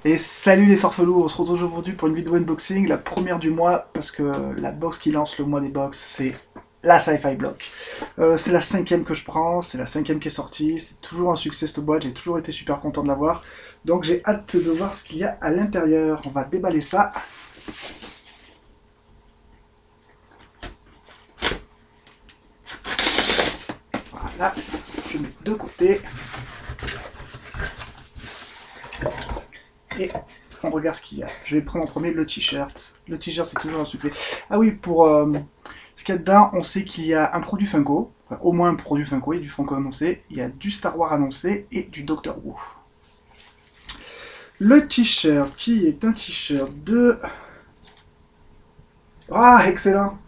Et salut les farfelous, on se retrouve aujourd'hui pour une vidéo unboxing, la première du mois, parce que la box qui lance le mois des box, c'est la Sci-Fi Block. C'est la cinquième que je prends, c'est la cinquième qui est sortie, c'est toujours un succès cette boîte, j'ai toujours été super content de l'avoir. Donc j'ai hâte de voir ce qu'il y a à l'intérieur. On va déballer ça. Voilà, je mets de côté. Et on regarde ce qu'il y a. Je vais prendre en premier le t-shirt. Le t-shirt, c'est toujours un succès. Ah oui, pour ce qu'il y a dedans, on sait qu'il y a un produit Funko. Enfin, au moins un produit Funko. Il y a du Funko annoncé. Il y a du Star Wars annoncé et du Doctor Who. Le t-shirt, qui est un t-shirt de... Ah, excellent!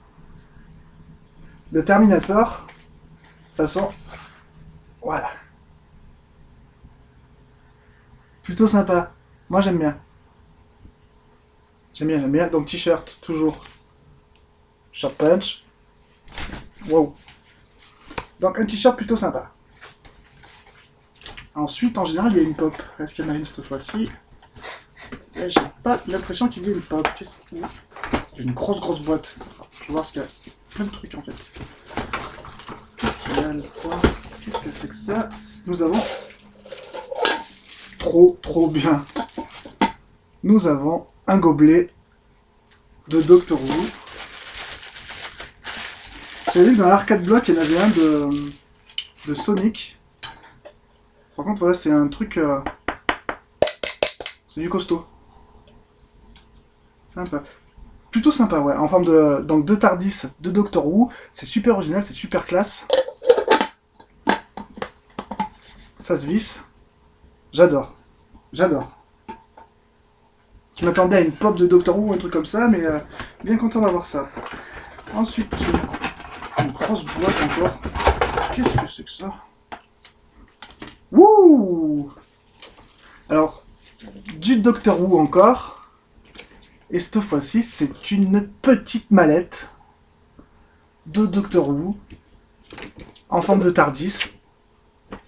De Terminator. De toute façon, voilà. Plutôt sympa. Moi, j'aime bien. J'aime bien, j'aime bien. Donc, t-shirt, toujours. Short punch. Wow. Donc, un t-shirt plutôt sympa. Ensuite, en général, il y a une pop. Est-ce qu'il y en a une cette fois-ci? J'ai pas l'impression qu'il y ait une pop. Qu'est-ce qu'il y a? Une grosse boîte. Je vais voir ce qu'il y a. Plein de trucs en fait. Qu'est-ce qu'il y a là-dedans? Qu'est-ce que c'est que ça? Nous avons... Trop bien. Nous avons un gobelet de Doctor Who. J'avais vu dans l'arcade block, il y en avait un de Sonic. Par contre, voilà, c'est un truc... c'est du costaud. Sympa. Plutôt sympa, ouais. En forme de... Donc, de TARDIS, de Doctor Who. C'est super original, c'est super classe. Ça se visse. J'adore. J'adore. Je m'attendais à une pop de Doctor Who ou un truc comme ça, mais bien content d'avoir ça. Ensuite, une grosse boîte encore. Qu'est-ce que c'est que ça? Wouh! Alors, du Doctor Who encore. Et cette fois-ci, c'est une petite mallette de Doctor Who en forme de TARDIS.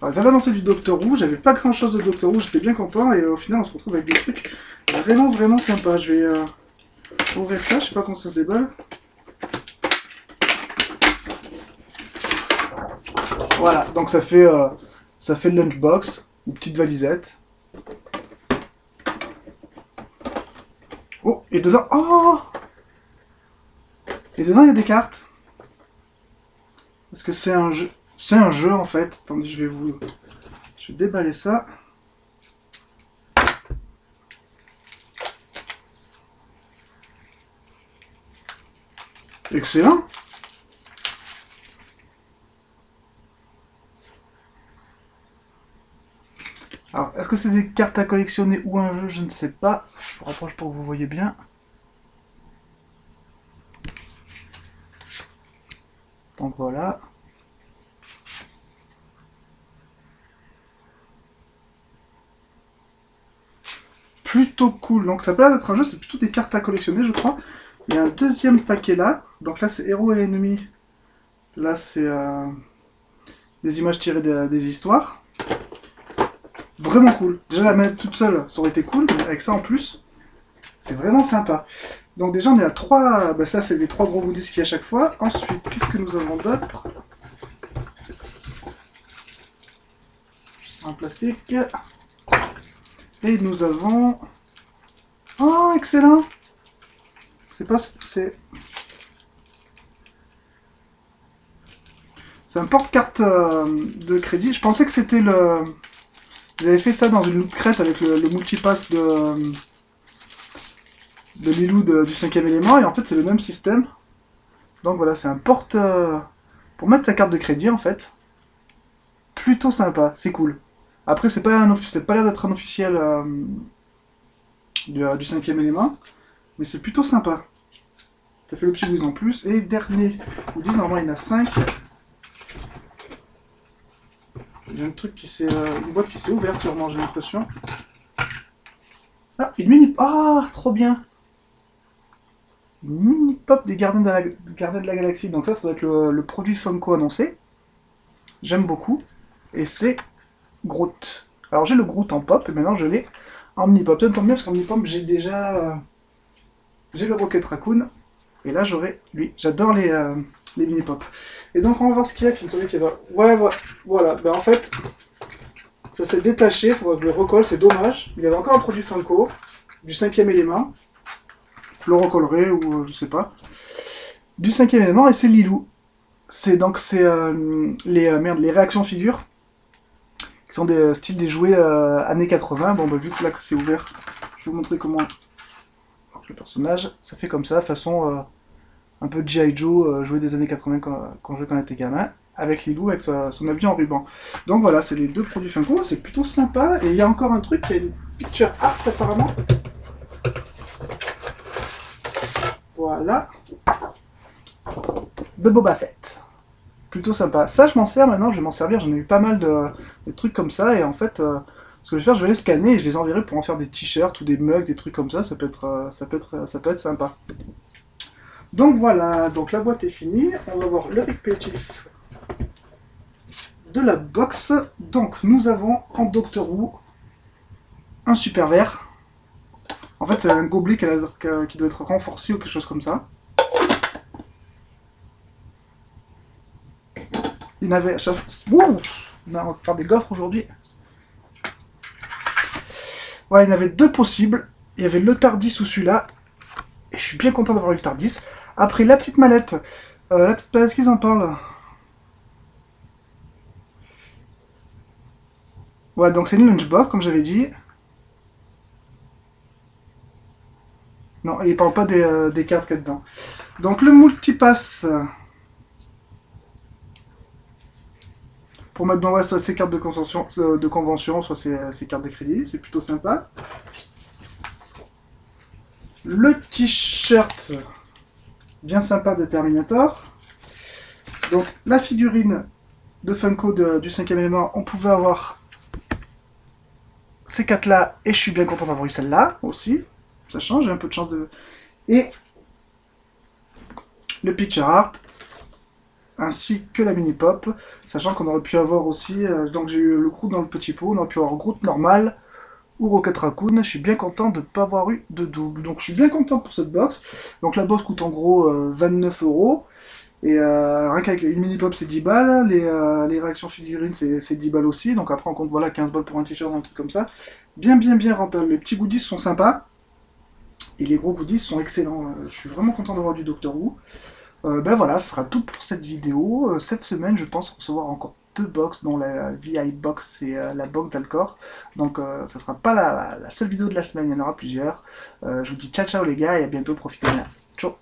Alors, ils avaient annoncé du Doctor Who, j'avais pas grand chose de Doctor Who, j'étais bien content et au final on se retrouve avec des trucs vraiment sympas. Je vais ouvrir ça, je sais pas comment ça se déballe. Voilà, donc ça fait le lunchbox, une petite valisette. Oh, et dedans, oh! Et dedans il y a des cartes. Parce que c'est un jeu. C'est un jeu en fait. Attendez, je vais déballer ça. Excellent. Alors, est-ce que c'est des cartes à collectionner ou un jeu? Je ne sais pas. Je vous rapproche pour que vous voyez bien. Donc voilà. Plutôt cool. Donc ça peut l'air d'être un jeu, c'est plutôt des cartes à collectionner, je crois. Il y a un deuxième paquet là. Donc là, c'est héros et ennemis. Là, c'est des images tirées des histoires. Vraiment cool. Déjà, la manette toute seule, ça aurait été cool, mais avec ça en plus, c'est vraiment sympa. Donc déjà, on est à 3... Bah, ça, c'est les 3 gros goodies qu'il y a à chaque fois. Ensuite, qu'est-ce que nous avons d'autre? Un plastique. Et nous avons... Oh, excellent! C'est pas... C'est un porte-carte de crédit. Je pensais que c'était le... Ils avaient fait ça dans une loot crate avec le multipass de Lilou du 5ème élément. Et en fait, c'est le même système. Donc voilà, c'est un porte... pour mettre sa carte de crédit, en fait. Plutôt sympa, c'est cool. Après, c'est pas l'air d'être un officiel du 5ème élément. Mais c'est plutôt sympa. Ça fait le petit goodies en plus. Et dernier goodies, normalement il y en a 5. Il y a un truc qui s'est. Une boîte qui s'est ouverte sûrement, j'ai l'impression. Ah, une mini. Ah, trop bien! Une mini pop des Gardiens de la Galaxie. Donc ça doit être le produit Funko annoncé. J'aime beaucoup. Et c'est Groot. Alors j'ai le Groot en pop et maintenant je l'ai en mini-pop. Ça me tombe bien parce qu'en mini-pop, j'ai déjà j'ai le Rocket Raccoon. Et là, j'aurai lui. J'adore les mini-pop. Et donc, on va voir ce qu'il y a qui me semblait qu'il va. Ouais, voilà. Ben, en fait, ça s'est détaché. Il faudra que je le recolle. C'est dommage. Il y avait encore un produit Funko du 5e élément. Je le recollerai ou je sais pas. Du 5e élément et c'est Lilou. C'est donc les réactions figures qui sont des styles des jouets années 80. Bon, bah, vu que là que c'est ouvert, je vais vous montrer comment le personnage. Ça fait comme ça, façon un peu G.I. Joe, jouet des années 80 quand je jouais quand on était gamin, avec Lilou, avec son habit en ruban. Donc voilà, c'est les deux produits Funko, c'est plutôt sympa. Et il y a encore un truc, qui est une picture art apparemment. Voilà. De Boba Fett. Plutôt sympa. Ça, je m'en sers maintenant, je vais m'en servir. J'en ai eu pas mal de trucs comme ça. Et en fait, ce que je vais faire, je vais les scanner et je les enverrai pour en faire des t-shirts ou des mugs, des trucs comme ça. Ça peut être sympa. Donc voilà, donc la boîte est finie. On va voir le récapitulatif de la box. Donc nous avons en Doctor Who un super verre. En fait, c'est un gobelet qui doit être renforcé ou quelque chose comme ça. Il n'avait... Ouh, on va faire des gaufres aujourd'hui. Ouais, il y en avait deux possibles. Il y avait le Tardis ou celui-là. Et je suis bien content d'avoir eu le Tardis. Après, la petite mallette. Est-ce qu'ils en parlent? Ouais, donc c'est une lunchbox, comme j'avais dit. Non, il parle pas des cartes qu'il y a dedans. Donc le multipass. Pour mettre dans soit ses cartes de convention, soit ses cartes de crédit. C'est plutôt sympa. Le t-shirt bien sympa de Terminator. Donc la figurine de Funko du 5e élément, on pouvait avoir ces quatre là et je suis bien content d'avoir eu celle-là aussi. Ça change, j'ai un peu de chance de... Et le picture art ainsi que la mini pop, sachant qu'on aurait pu avoir aussi, donc j'ai eu le Groot dans le petit pot, on aurait pu avoir Groot normal ou Rocket Raccoon. Je suis bien content de ne pas avoir eu de double, donc je suis bien content pour cette box. Donc la box coûte en gros 29 €. Et rien qu'avec une mini pop c'est 10 balles, les réactions figurines c'est 10 balles aussi, donc après on compte voilà 15 balles pour un t-shirt, un truc comme ça. Bien rentable, les petits goodies sont sympas, et les gros goodies sont excellents. Je suis vraiment content d'avoir du Doctor Who. Ben voilà, ce sera tout pour cette vidéo. Cette semaine je pense recevoir encore deux box, dont la VI box et la box d'Alcor. Donc ça sera pas la seule vidéo de la semaine, il y en aura plusieurs. Je vous dis ciao ciao les gars et à bientôt, profitez bien. Ciao.